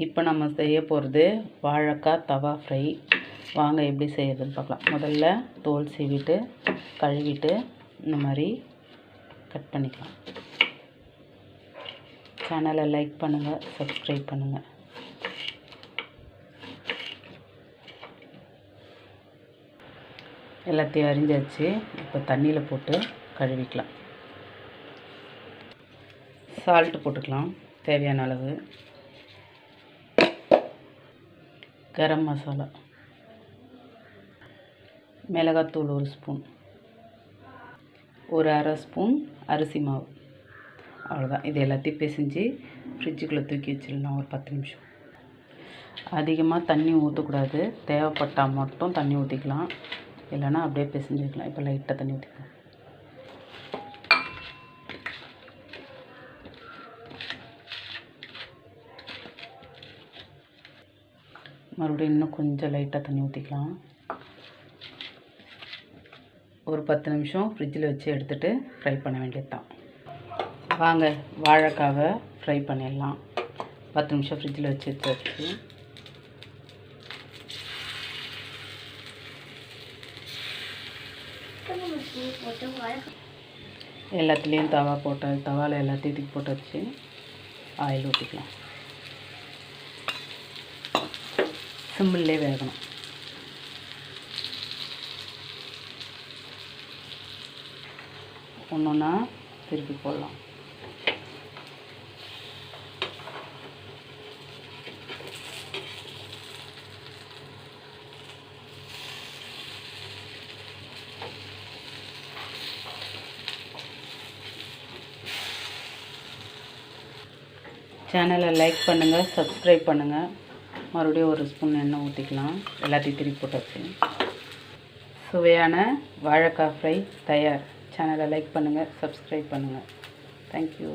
இப்போ நம்ம செய்ய போகிறது வாழைக்காய் தவா ஃப்ரை. வாங்க எப்படி செய்யறதுன்னு பார்க்கலாம். முதல்ல தோல் சீவிட்டு கழுவிட்டு இந்த மாதிரி கட் பண்ணிக்கலாம். சேனலை லைக் பண்ணுங்கள், சப்ஸ்கிரைப் பண்ணுங்கள். எல்லாத்தையும் அரிஞ்சாச்சு. இப்போ தண்ணியில் போட்டு கழுவிக்கலாம். சால்ட்டு போட்டுக்கலாம் தேவையான அளவு. கரம் மசாலா, மிளகாத்தூள் 1 ஸ்பூன், ஒரு அரை ஸ்பூன் அரிசி மாவு. அவ்வளோதான். இது எல்லாத்தையும் பிசைஞ்சு ஃப்ரிட்ஜுக்குள்ளே தூக்கி வச்சிடலாம் ஒரு 10 நிமிஷம். அதிகமாக தண்ணி ஊற்றக்கூடாது. தேவைப்பட்டால் மட்டும் தண்ணி ஊற்றிக்கலாம், இல்லைன்னா அப்படியே பிசைஞ்சிக்கலாம். இப்போ லைட்டாக தண்ணி ஊற்றிக்கலாம். மறுபடியும் இன்னும் கொஞ்சம் லைட்டாக தண்ணி ஊற்றிக்கலாம். ஒரு 10 நிமிஷம் ஃப்ரிட்ஜில் வச்சு எடுத்துகிட்டு ஃப்ரை பண்ண வேண்டியது தான். வாங்க வாழைக்காவை ஃப்ரை பண்ணிடலாம். 10 நிமிஷம் ஃப்ரிட்ஜில் வச்சு எடுத்து எல்லாத்துலேயும் தவாவில் எல்லாத்தையும் தூக்கி போட்டு வச்சு ஆயில் ஊற்றிக்கலாம். சிம்மிலே வேகணும். ஒன்று ஒன்றா திருப்பி போடலாம். சேனலை லைக் பண்ணுங்கள், சப்ஸ்கிரைப் பண்ணுங்கள். மறுபடியும் 1 ஸ்பூன் எண்ணெய் ஊற்றிக்கலாம். எல்லாத்தையும் திருப்பி போட்டாச்சு. சுவையான வாழைக்காய் ஃப்ரை தயார். சேனலை லைக் பண்ணுங்கள், சப்ஸ்கிரைப் பண்ணுங்கள். தேங்க்யூ.